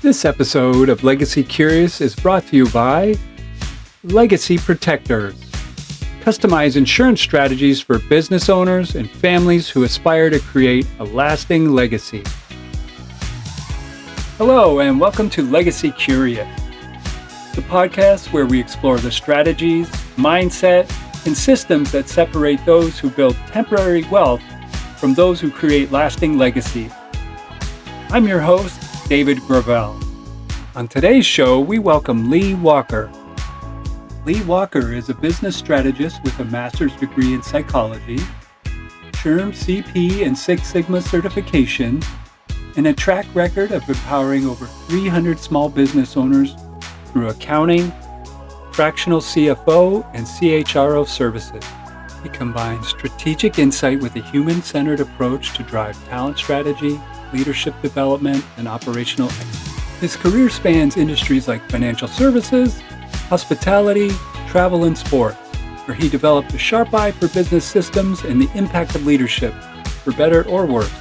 This episode of Legacy Curious is brought to you by Legacy Protectors. Customize insurance strategies for business owners and families who aspire to create a lasting legacy. Hello, and welcome to Legacy Curious, the podcast where we explore the strategies, mindset, and systems that separate those who build temporary wealth from those who create lasting legacy. I'm your host, David Gravelle. On today's show, we welcome Lee Walker. Lee Walker is a business strategist with a master's degree in psychology, SHRM-CP and Six Sigma certification, and a track record of empowering over 300 small business owners through accounting, fractional CFO, and CHRO services. He combines strategic insight with a human-centered approach to drive talent strategy, leadership development, and operational excellence. His career spans industries like financial services, hospitality, travel, and sports, where he developed a sharp eye for business systems and the impact of leadership, for better or worse.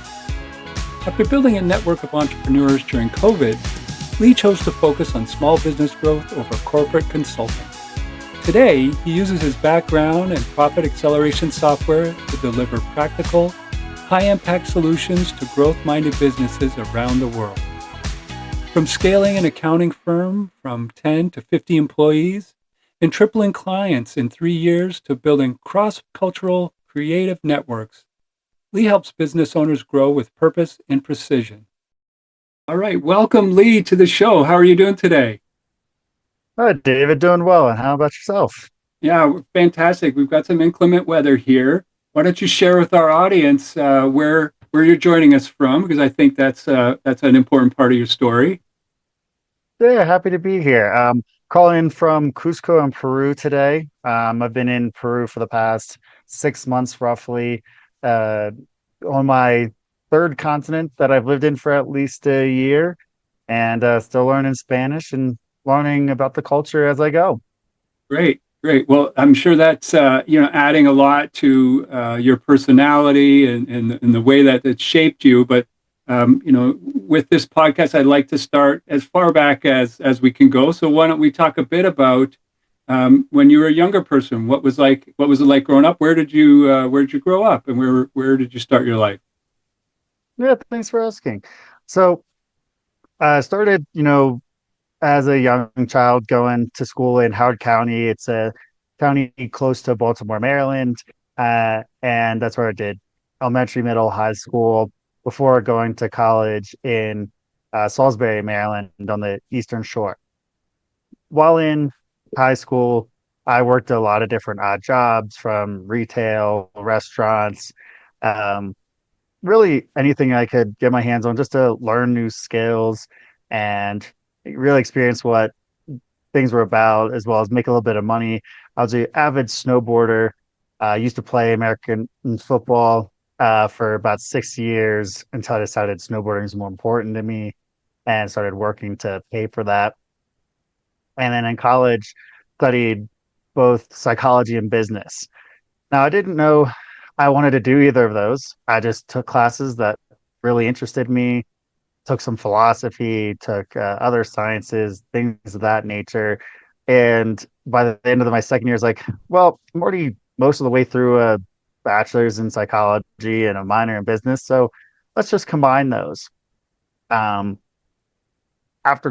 After building a network of entrepreneurs during COVID, Lee chose to focus on small business growth over corporate consulting. Today, he uses his background in profit acceleration software to deliver practical, high-impact solutions to growth-minded businesses around the world. From scaling an accounting firm from 10 to 50 employees and tripling clients in 3 years to building cross-cultural creative networks, Lee helps business owners grow with purpose and precision. All right, welcome Lee to the show. How are you doing today? Hi, David. Doing well. And how about yourself? Yeah, fantastic. We've got some inclement weather here. Why don't you share with our audience where you're joining us from? Because I think that's an important part of your story. Yeah, happy to be here. Calling from Cusco in Peru today. I've been in Peru for the past 6 months, roughly, on my third continent that I've lived in for at least a year, and still learning Spanish and learning about the culture as I go. Great. Well, I'm sure that's adding a lot to your personality and the way that it shaped you. But with this podcast, I'd like to start as far back as we can go. So why don't we talk a bit about when you were a younger person? What was it like growing up? Where did you grow up, and where did you start your life? Yeah, thanks for asking. So I started, as a young child going to school in Howard County. It's a county close to Baltimore, Maryland. And that's where I did elementary, middle, high school before going to college in Salisbury, Maryland on the Eastern Shore. While in high school, I worked a lot of different odd jobs from retail, restaurants, really anything I could get my hands on just to learn new skills and really experience what things were about, as well as make a little bit of money. I was an avid snowboarder. I used to play American football for about 6 years until I decided snowboarding was more important to me and started working to pay for that. And then in college, studied both psychology and business. Now, I didn't know I wanted to do either of those. I just took classes that really interested me, took some philosophy, took other sciences, things of that nature. And by the end of my second year, I was like, well, I'm already most of the way through a bachelor's in psychology and a minor in business. So let's just combine those. After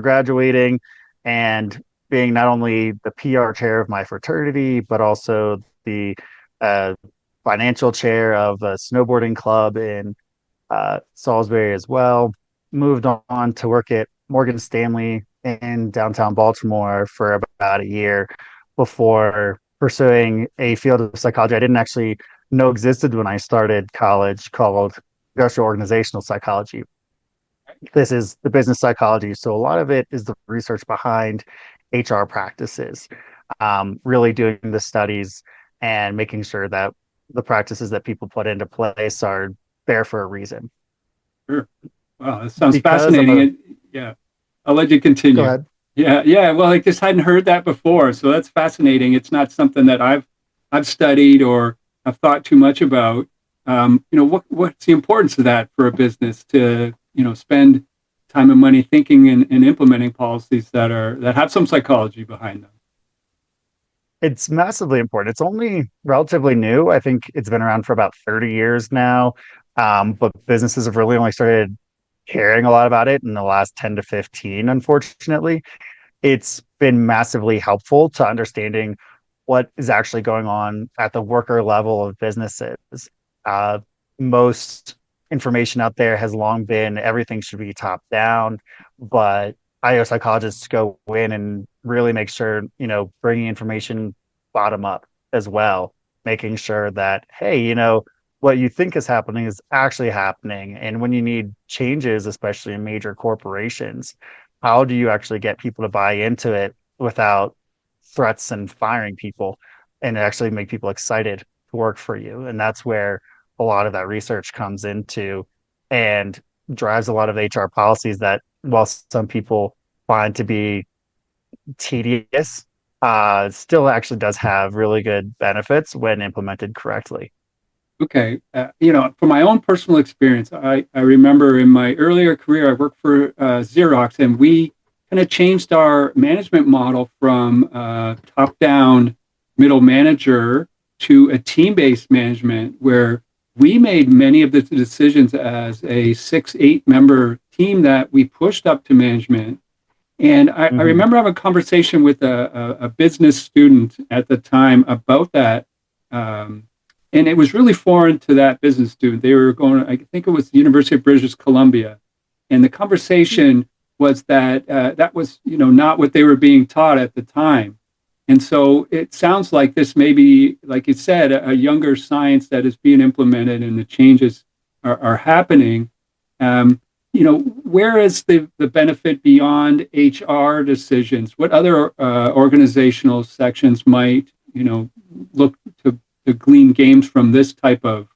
graduating and being not only the PR chair of my fraternity, but also the financial chair of a snowboarding club in Salisbury as well, moved on to work at Morgan Stanley in downtown Baltimore for about a year before pursuing a field of psychology I didn't actually know existed when I started college, called industrial organizational psychology. This is the business psychology. So a lot of it is the research behind HR practices, really doing the studies and making sure that the practices that people put into place are there for a reason. Sure. Wow, that sounds Because fascinating. Yeah, I'll let you continue. Go ahead. Yeah. Well, I just hadn't heard that before, so that's fascinating. It's not something that I've studied or have thought too much about. What's the importance of that for a business to spend time and money thinking and implementing policies that have some psychology behind them. It's massively important. It's only relatively new. I think it's been around for about 30 years now. But businesses have really only started caring a lot about it in the last 10 to 15, unfortunately. It's been massively helpful to understanding what is actually going on at the worker level of businesses. Uh, Most information out there has long been everything should be top down, but IO psychologists go in and really make sure, bringing information bottom up as well, making sure that, hey, what you think is happening is actually happening. And when you need changes, especially in major corporations, how do you actually get people to buy into it without threats and firing people and actually make people excited to work for you? And that's where a lot of that research comes into and drives a lot of HR policies that, while some people find to be tedious, still actually does have really good benefits when implemented correctly. Okay. From my own personal experience, I remember in my earlier career, I worked for Xerox, and we kind of changed our management model from top down middle manager to a team based management where we made many of the decisions as a 6, 8 member team that we pushed up to management. And I Mm-hmm. remember having a conversation with a business student at the time about that. Um, and it was really foreign to that business student. They were going, I think it was the University of British Columbia. And the conversation was that that was, not what they were being taught at the time. And so it sounds like this may be, like you said, a younger science that is being implemented and the changes are happening. Where is the benefit beyond HR decisions? What other organizational sections might, look to glean gains from this type of,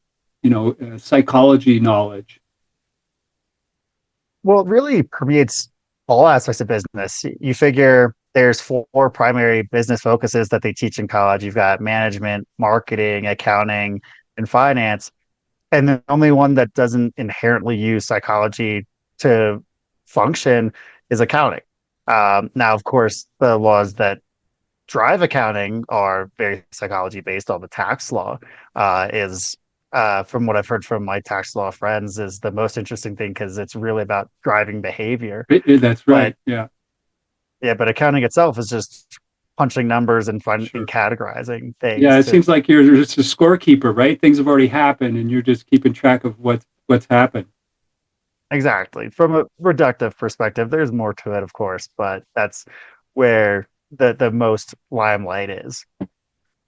psychology knowledge? Well, it really permeates all aspects of business. You figure there's four primary business focuses that they teach in college. You've got management, marketing, accounting, and finance. And the only one that doesn't inherently use psychology to function is accounting. Now, of course, the laws that drive accounting are very psychology based. All the tax law is, from what I've heard from my tax law friends, is the most interesting thing because it's really about driving behavior. That's But right. Yeah, yeah, but accounting itself is just punching numbers and sure. categorizing Yeah, things it to seems like you're just a scorekeeper, right? Things have already happened, and you're just keeping track of what's happened. exactly. From a reductive perspective, there's more to it, of course, but that's where the most limelight is.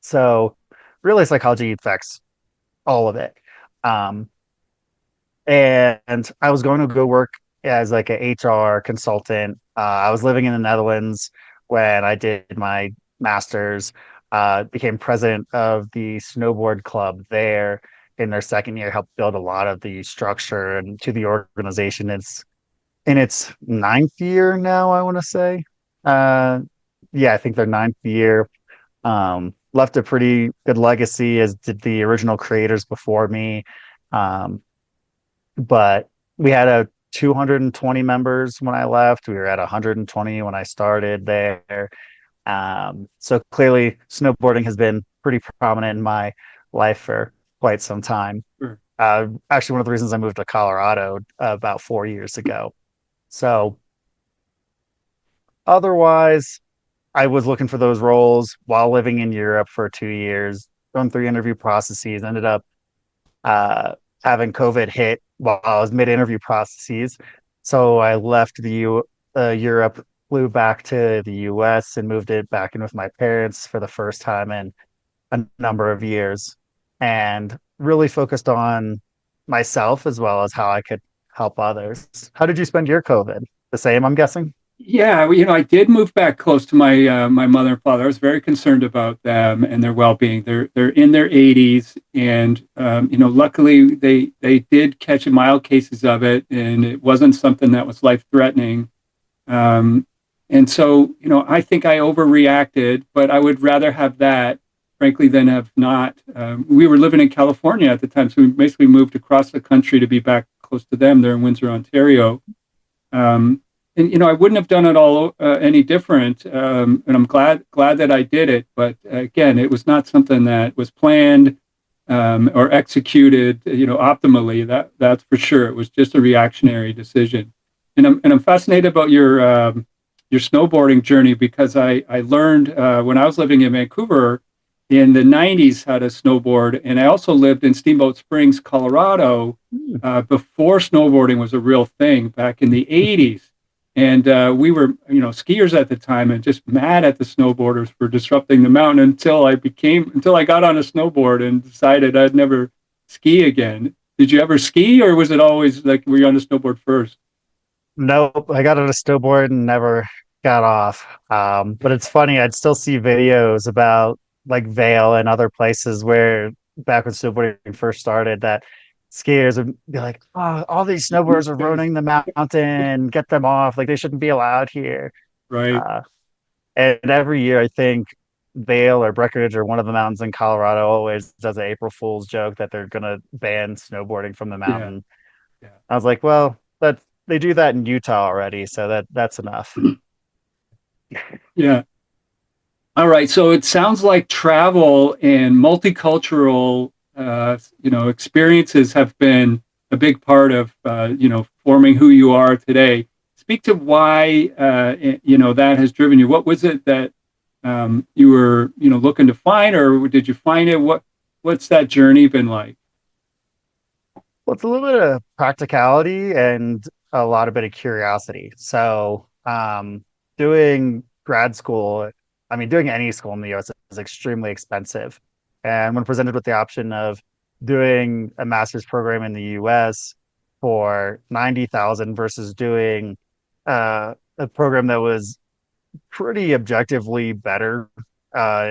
So really psychology affects all of it. Um, and I was going to go work as like a HR consultant. I was living in the Netherlands when I did my master's. Became president of the snowboard club there in their second year. Helped build a lot of the structure and to the organization. It's in its ninth year now, I want to say. Uh, yeah, I think their ninth year. Left a pretty good legacy, as did the original creators before me. Um, but we had a 220 members when I left. We were at 120 when I started there. So clearly, snowboarding has been pretty prominent in my life for quite some time. Sure. Actually, one of the reasons I moved to Colorado about 4 years ago. So otherwise, I was looking for those roles while living in Europe for 2 years, going through interview processes, ended up uh, having COVID hit while I was mid-interview processes. So I left Europe, flew back to the US and moved it back in with my parents for the first time in a number of years and really focused on myself as well as how I could help others. How did you spend your COVID? The same, I'm guessing? Yeah, well, I did move back close to my mother and father. I was very concerned about them and their well-being. They're in their 80s, and luckily they did catch mild cases of it, and it wasn't something that was life-threatening. Um, and so, I think I overreacted, but I would rather have that, frankly, than have not. We were living in California at the time, so we basically moved across the country to be back close to them. They're in Windsor, Ontario. Um, and I wouldn't have done it all any different. And I'm glad that I did it. But again, it was not something that was planned or executed, optimally. That's for sure. It was just a reactionary decision. And I'm fascinated about your snowboarding journey because I learned when I was living in Vancouver in the 90s how to snowboard, and I also lived in Steamboat Springs, Colorado, Hmm. before snowboarding was a real thing back in the 80s. And we were, skiers at the time and just mad at the snowboarders for disrupting the mountain until I got on a snowboard and decided I'd never ski again. Did you ever ski, or was it always like, were you on a snowboard first? Nope, I got on a snowboard and never got off. But it's funny, I'd still see videos about like Vail and other places where back when snowboarding first started, that skiers would be like, "Oh, all these snowboarders are ruining the mountain, get them off, like they shouldn't be allowed here." Right. Uh, and every year, I think Vail or Breckenridge or one of the mountains in Colorado always does an April Fool's joke that they're gonna ban snowboarding from the Yeah. mountain. Yeah. I was like, well, that they do that in Utah already, so that's enough. Yeah. All right. So it sounds like travel and multicultural, experiences have been a big part of, forming who you are today. Speak to why, that has driven you. What was it that you were, looking to find, or did you find it? What's that journey been like? Well, it's a little bit of practicality and a lot of bit of curiosity. So, doing grad school, I mean, doing any school in the US is extremely expensive. And when presented with the option of doing a master's program in the US for 90,000 versus doing a program that was pretty objectively better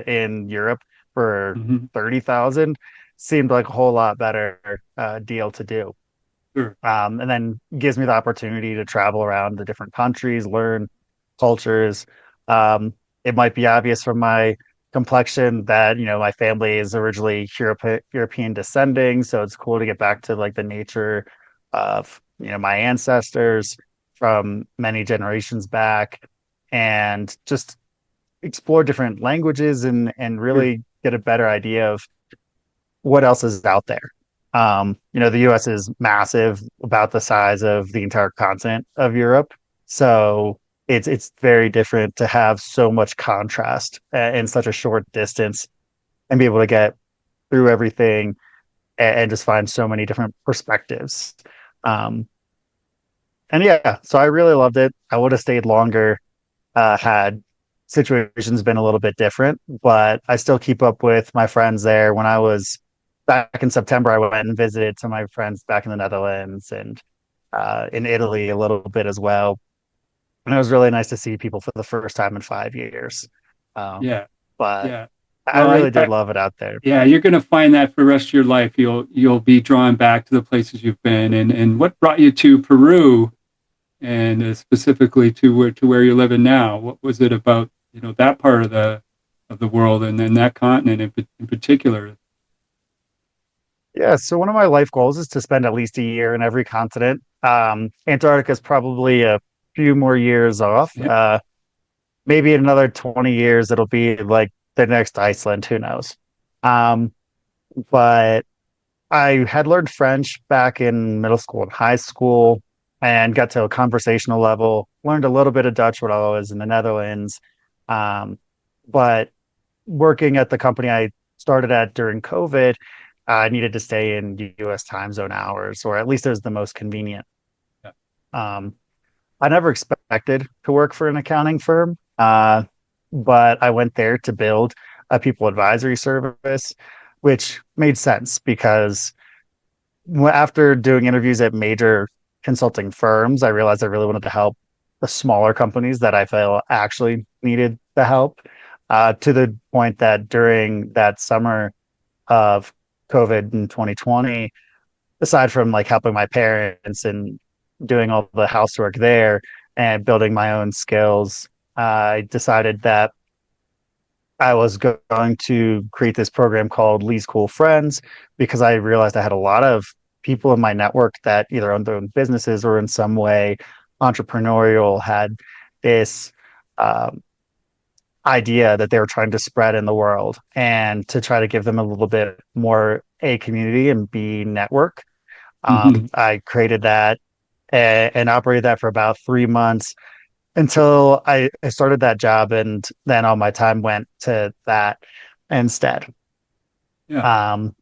in Europe for Hmm. 30,000 seemed like a whole lot better deal to do. Sure. And then gives me the opportunity to travel around the different countries, learn cultures. It might be obvious from my complexion that, my family is originally European descending. So it's cool to get back to like the nature of, my ancestors from many generations back and just explore different languages and Sure. really get a better idea of what else is out there. The US is massive, about the size of the entire continent of Europe. So it's very different to have so much contrast in such a short distance and be able to get through everything and just find so many different perspectives. Um, and yeah, so I really loved it. I would have stayed longer had situations been a little bit different, but I still keep up with my friends there. When I was back in September, I went and visited some of my friends back in the Netherlands and in Italy a little bit as well. And it was really nice to see people for the first time in 5 years. Uh, Yeah. but Yeah. I Well, really did love it out there. yeah, you're going to find that for the rest of your life. You'll be drawn back to the places you've been, and what brought you to Peru, and specifically to where you're living now. What was it about that part of the world, and then that continent in particular? Yeah, so one of my life goals is to spend at least a year in every continent. Antarctica is probably a few more years off. Yeah. Maybe in another 20 years, it'll be like the next Iceland, who knows? Um, but I had learned French back in middle school and high school and got to a conversational level, learned a little bit of Dutch when I was in the Netherlands. Um, but working at the company I started at during COVID, I needed to stay in US time zone hours, or at least it was the most convenient. Yeah. Um, I never expected to work for an accounting firm, but I went there to build a people advisory service, which made sense because after doing interviews at major consulting firms, I realized I really wanted to help the smaller companies that I felt actually needed the help. To the point that during that summer of COVID in 2020, aside from like helping my parents and doing all the housework there and building my own skills, I decided that I was going to create this program called Lee's Cool Friends because I realized I had a lot of people in my network that either owned their own businesses or in some way entrepreneurial, had this um, idea that they were trying to spread in the world and to try to give them a little bit more A, community, and B, network. Hmm. I created that and operated that for about 3 months until I started that job, and then all my time went to that instead. Yeah. Um,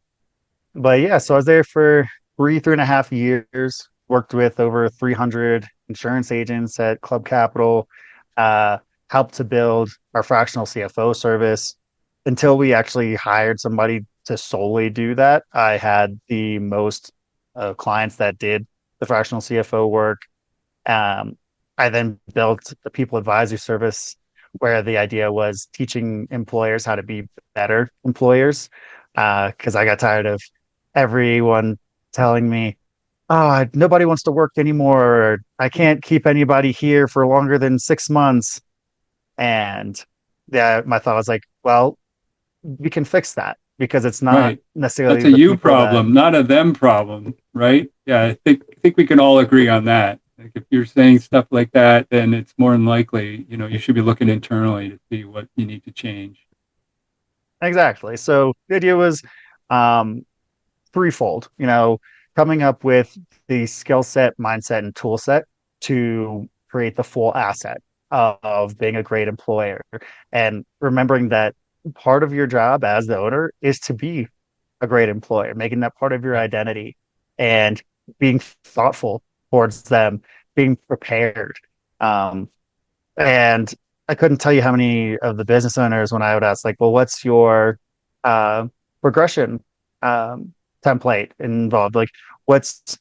but yeah, so I was there for 3.5 years, worked with over 300 insurance agents at Club Capital, uh, helped to build our fractional CFO service until we actually hired somebody to solely do that. I had the most clients that did the fractional CFO work. um, I then built the people advisory service where the idea was teaching employers how to be better employers. Because I got tired of everyone telling me, oh, nobody wants to work anymore. Or, I can't keep anybody here for longer than 6 months. And yeah, my thought was like, well, we can fix that because it's not Right. That's necessarily a the you people that problem, not a them problem, right? Yeah, I think we can all agree on that. Like if you're saying stuff like that, then it's more than likely, you should be looking internally to see what you need to change. exactly. So the idea was um, threefold, coming up with the skill set, mindset, and tool set to create the full asset of being a great employer. And remembering that part of your job as the owner is to be a great employer, making that part of your Yeah. identity and being thoughtful towards them, being prepared. Um, and I couldn't tell you how many of the business owners, when I would ask, like, well, what's your uh, progression um, template involved? Like, what's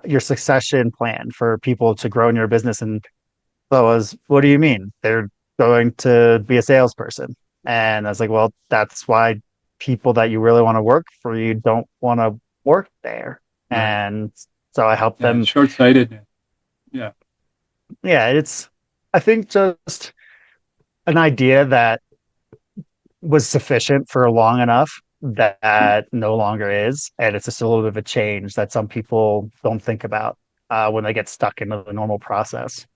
your succession plan for people to grow in your business? And that was, what do you mean? They're going to be a salesperson. And I was like, well, that's why people that you really want to work for you don't want to work there. Right. And so I help Yeah. them. Short-sightedness. Yeah. Yeah, I think just an idea that was sufficient for long enough that no longer is. And it's just a little bit of a change that some people don't think about when they get stuck into the normal process.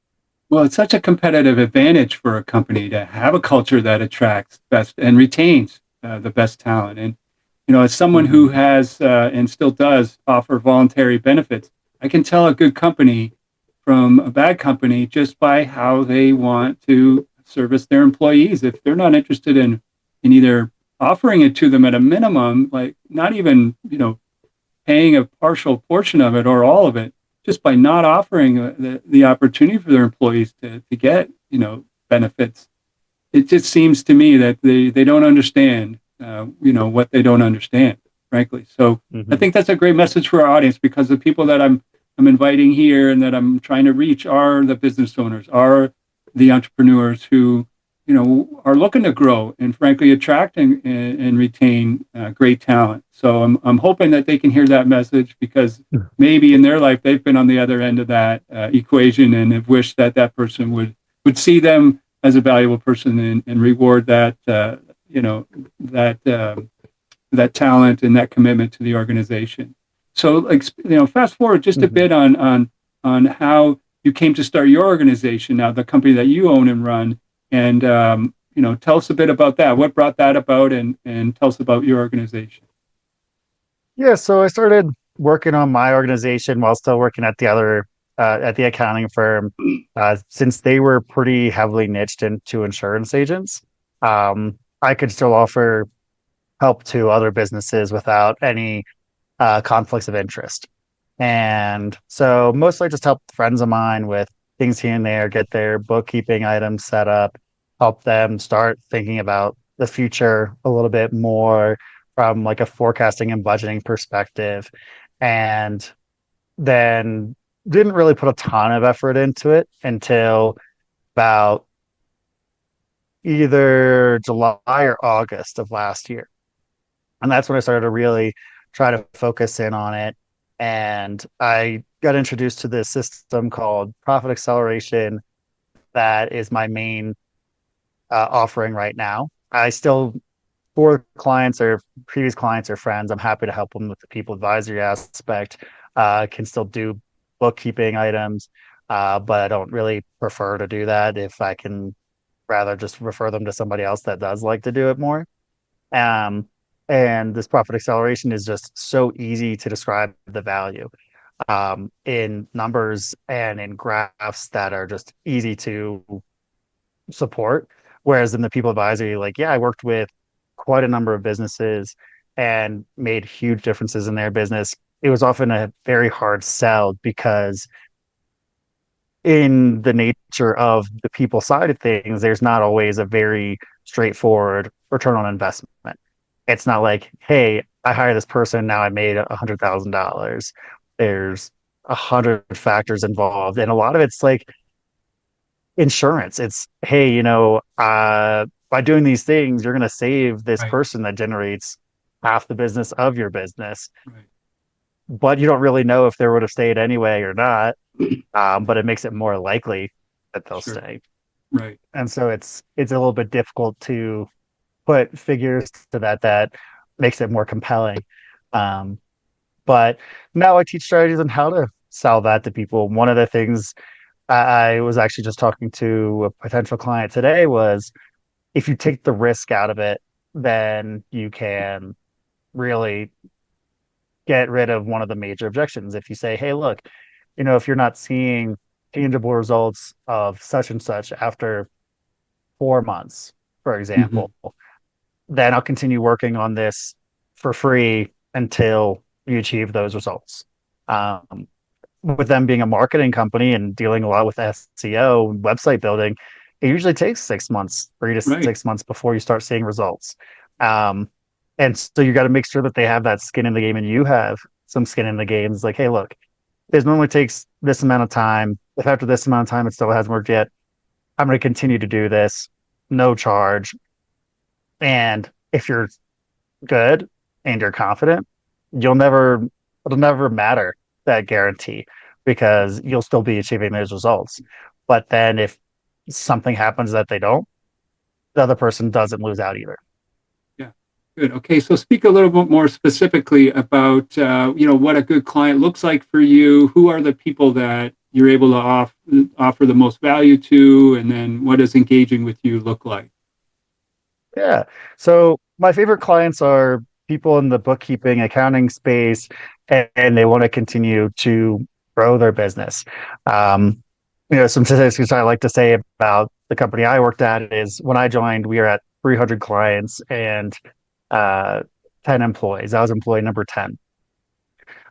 Well, it's such a competitive advantage for a company to have a culture that attracts best and retains the best talent. And, as someone Hmm. who has and still does offer voluntary benefits, I can tell a good company from a bad company just by how they want to service their employees. If they're not interested in either offering it to them at a minimum, like not even, paying a partial portion of it or all of it, just by not offering the opportunity for their employees to get, benefits. It just seems to me that they don't understand, what they don't understand, frankly. So I Hmm. think that's a great message for our audience because the people that I'm inviting here and that I'm trying to reach are the business owners, are the entrepreneurs who, are looking to grow and frankly attract and retain great talent. So I'm hoping that they can hear that message because maybe in their life they've been on the other end of that equation and have wished that that person would see them as a valuable person and reward that that that talent and that commitment to the organization. So, like, fast forward just a Hmm. bit on how you came to start your organization now, the company that you own and run, and tell us a bit about that. What brought that about, and tell us about your organization. Yeah, so I started working on my organization while still working at the accounting firm, since they were pretty heavily niched into insurance agents. I could still offer help to other businesses without any conflicts of interest. And so mostly just help friends of mine with things here and there, get their bookkeeping items set up, help them start thinking about the future a little bit more from like a forecasting and budgeting perspective. And then didn't really put a ton of effort into it until about either July or August of last year. And that's when I started to really try to focus in on it. And I got introduced to this system called Profit Acceleration that is my main offering right now. I still, for clients or previous clients or friends, I'm happy to help them with the people advisory aspect. Can still do bookkeeping items, but I don't really prefer to do that if I can rather just refer them to somebody else that does like to do it more. Um, and this profit acceleration is just so easy to describe the value in numbers and in graphs that are just easy to support. Whereas in the people advisory, like, yeah, I worked with quite a number of businesses and made huge differences in their business. It was often a very hard sell because in the nature of the people side of things, there's not always a very straightforward return on investment. It's not like, hey, I hire this person, now I made $100,000. There's 100 factors involved, and a lot of it's like insurance. It's, hey, by doing these things, you're going to save this Right. person that generates half the business of your business, Right. but you don't really know if they would have stayed anyway or not. But it makes it more likely that they'll Sure. stay. Right. And so it's a little bit difficult to put figures to that makes it more compelling. Um, but now I teach strategies on how to sell that to people. One of the things I was actually just talking to a potential client today was if you take the risk out of it, then you can really get rid of one of the major objections. If you say, hey, look, if you're not seeing tangible results of such and such after 4 months, for Hmm. example, then I'll continue working on this for free until you achieve those results. Um, with them being a marketing company and dealing a lot with SEO and website building, it usually takes 6 months, three to Right. 6 months before you start seeing results. Um, and so you got to make sure that they have that skin in the game and you have some skin in the game. It's like, hey, look, this normally takes this amount of time. If after this amount of time it still hasn't worked yet, I'm going to continue to do this, no charge. And if you're good and you're confident, it'll never matter that guarantee because you'll still be achieving those results. But then if something happens that they don't, the other person doesn't lose out either. Yeah. Good. Okay. So speak a little bit more specifically about, what a good client looks like for you. Who are the people that you're able to offer the most value to? And then what does engaging with you look like? Yeah. So my favorite clients are people in the bookkeeping, accounting space, and they want to continue to grow their business. Um, some statistics I like to say about the company I worked at is when I joined, we were at 300 clients and uh, 10 employees. I was employee number 10.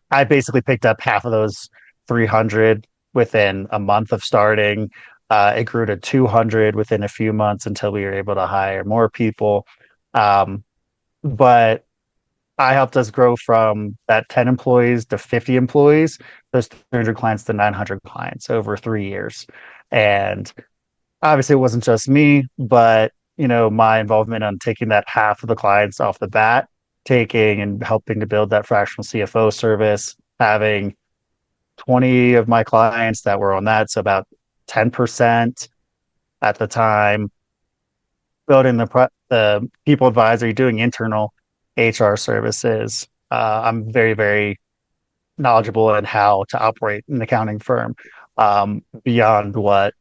I basically picked up half of those 300 within a month of starting. It grew to 200 within a few months until we were able to hire more people. Um, but I helped us grow from that 10 employees to 50 employees, those 300 clients to 900 clients over 3 years. And obviously, it wasn't just me, but my involvement on taking that half of the clients off the bat, taking and helping to build that fractional CFO service, having 20 of my clients that were on that, so about 10% at the time, building the people advisory, doing internal HR services. I'm very, very knowledgeable in how to operate an accounting firm beyond what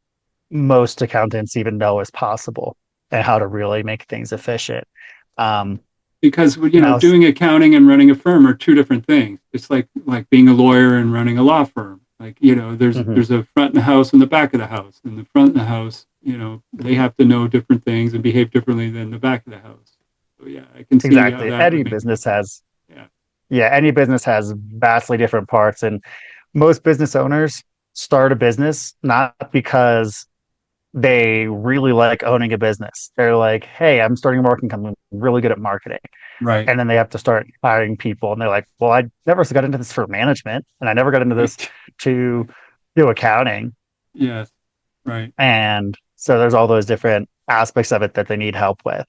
most accountants even know is possible and how to really make things efficient. Um, Because now, doing accounting and running a firm are two different things. It's like being a lawyer and running a law firm. Like, mhm, there's a front of the house and the back of the house. And the front of the house, they have to know different things and behave differently than the back of the house. So yeah, I can see how exactly. that would make a difference. Yeah. Any business has vastly different parts, and most business owners start a business not because they really like owning a business. They're like, hey, I'm starting a marketing company, I'm really good at marketing. Right. And then they have to start hiring people. And they're like, well, I never got into this for management and I never got into this Right. to Right. do accounting. Yes. Right. And so there's all those different aspects of it that they need help with.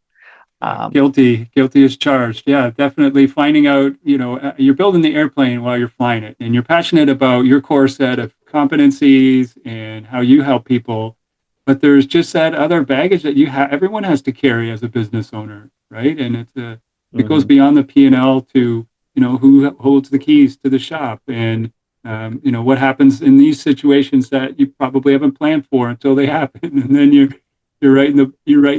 Yeah, Um, guilty as charged. Yeah, definitely finding out, you're building the airplane while you're flying it, and you're passionate about your core set of competencies and how you help people. But there's just that other baggage that everyone has to carry as a business owner, right? And it goes mhm, beyond the P&L to, who holds the keys to the shop and what happens in these situations that you probably haven't planned for until they happen, and then you're writing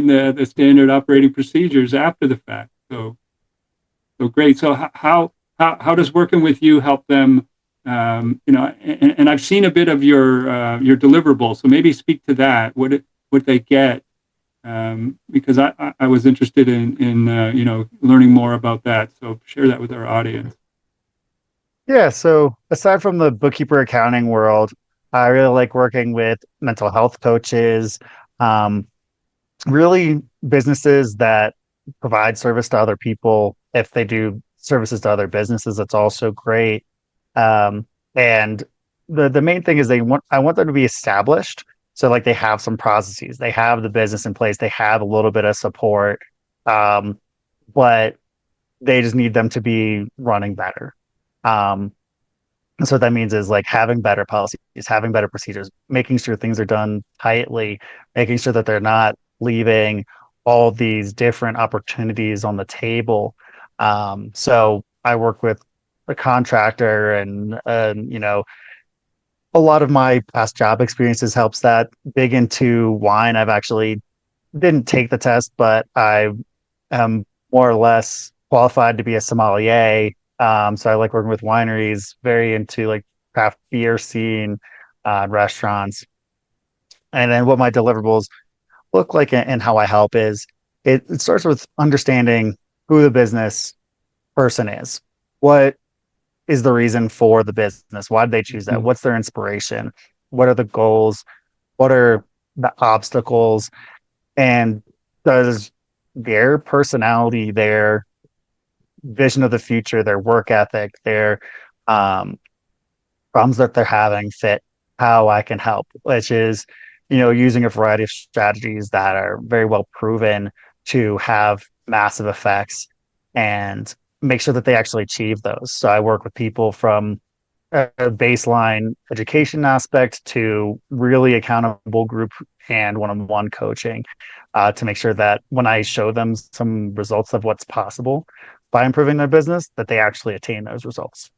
the standard operating procedures after the fact. So great. So how does working with you help them? And I've seen a bit of your deliverables, so maybe speak to that. What they get, because I was interested in learning more about that. So share that with our audience. Yeah, so aside from the bookkeeper accounting world, I really like working with mental health coaches, um, really businesses that provide service to other people. If they do services to other businesses, that's also great. And the main thing is I want them to be established. So like they have some processes, they have the business in place, they have a little bit of support, um, but they just need them to be running better. Um, and so what that means is like having better policies, having better procedures, making sure things are done tightly, making sure that they're not leaving all these different opportunities on the table. So I work with a contractor, and a lot of my past job experiences helps that. Big into wine. I've actually didn't take the test, but I am more or less qualified to be a sommelier. So I like working with wineries, very into like craft beer scene, restaurants. And then what my deliverables look like and how I help is it starts with understanding who the business person is. What is the reason for the business? Why did they choose that? Mhm. What's their inspiration? What are the goals? What are the obstacles? And does their personality, their vision of the future, their work ethic, their um, problems that they're having fit how I can help, which is, using a variety of strategies that are very well proven to have massive effects and make sure that they actually achieve those. So I work with people from a baseline education aspect to really accountable group and one-on-one coaching to make sure that when I show them some results of what's possible by improving their business, that they actually attain those results.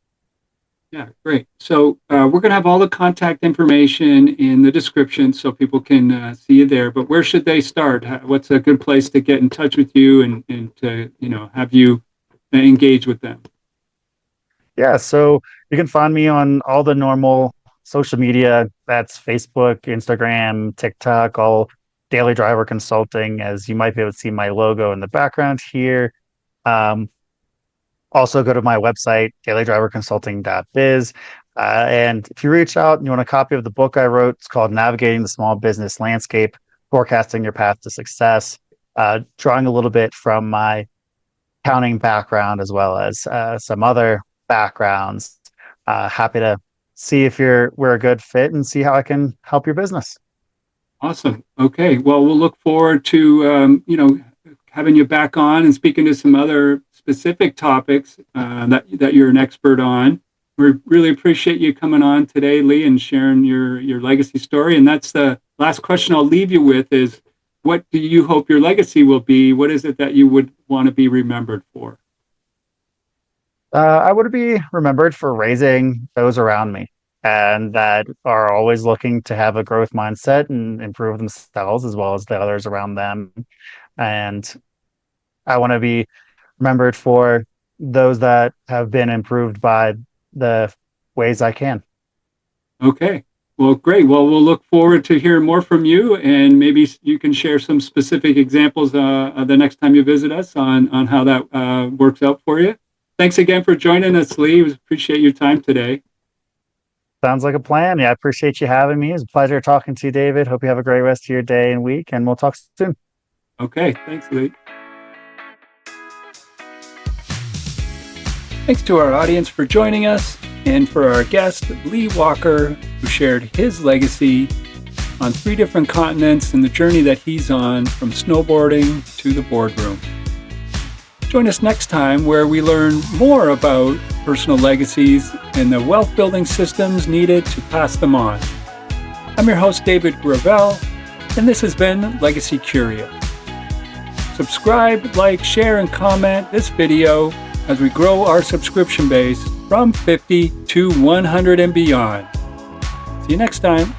Yeah, great. So we're going to have all the contact information in the description so people can see you there. But where should they start? What's a good place to get in touch with you and to have you engage with them? Yeah, so you can find me on all the normal social media. That's Facebook, Instagram, TikTok, all Daily Driver Consulting, as you might be able to see my logo in the background here. Um, Also, go to my website, dailydriverconsulting.biz. And if you reach out and you want a copy of the book I wrote, it's called Navigating the Small Business Landscape, Forecasting Your Path to Success, drawing a little bit from my accounting background as well as some other backgrounds. Happy to see if we're a good fit and see how I can help your business. Awesome. Okay. Well, we'll look forward to having you back on and speaking to some other specific topics that you're an expert on. We really appreciate you coming on today, Lee, and sharing your legacy story. And that's the last question I'll leave you with is, what do you hope your legacy will be? What is it that you would want to be remembered for? I would be remembered for raising those around me and that are always looking to have a growth mindset and improve themselves as well as the others around them. And I want to be remembered for those that have been improved by the ways I can. Okay. Well, great. Well, we'll look forward to hearing more from you, and maybe you can share some specific examples the next time you visit us on how that works out for you. Thanks again for joining us, Lee. We appreciate your time today. Sounds like a plan. Yeah, I appreciate you having me. It's a pleasure talking to you, David. Hope you have a great rest of your day and week, and we'll talk soon. Okay. Thanks, Lee. Thanks to our audience for joining us, and for our guest, Lee Walker, who shared his legacy on 3 different continents and the journey that he's on from snowboarding to the boardroom. Join us next time where we learn more about personal legacies and the wealth building systems needed to pass them on. I'm your host, David Gravelle, and this has been Legacy Curious. Subscribe, like, share, and comment this video as we grow our subscription base from 50 to 100 and beyond. See you next time.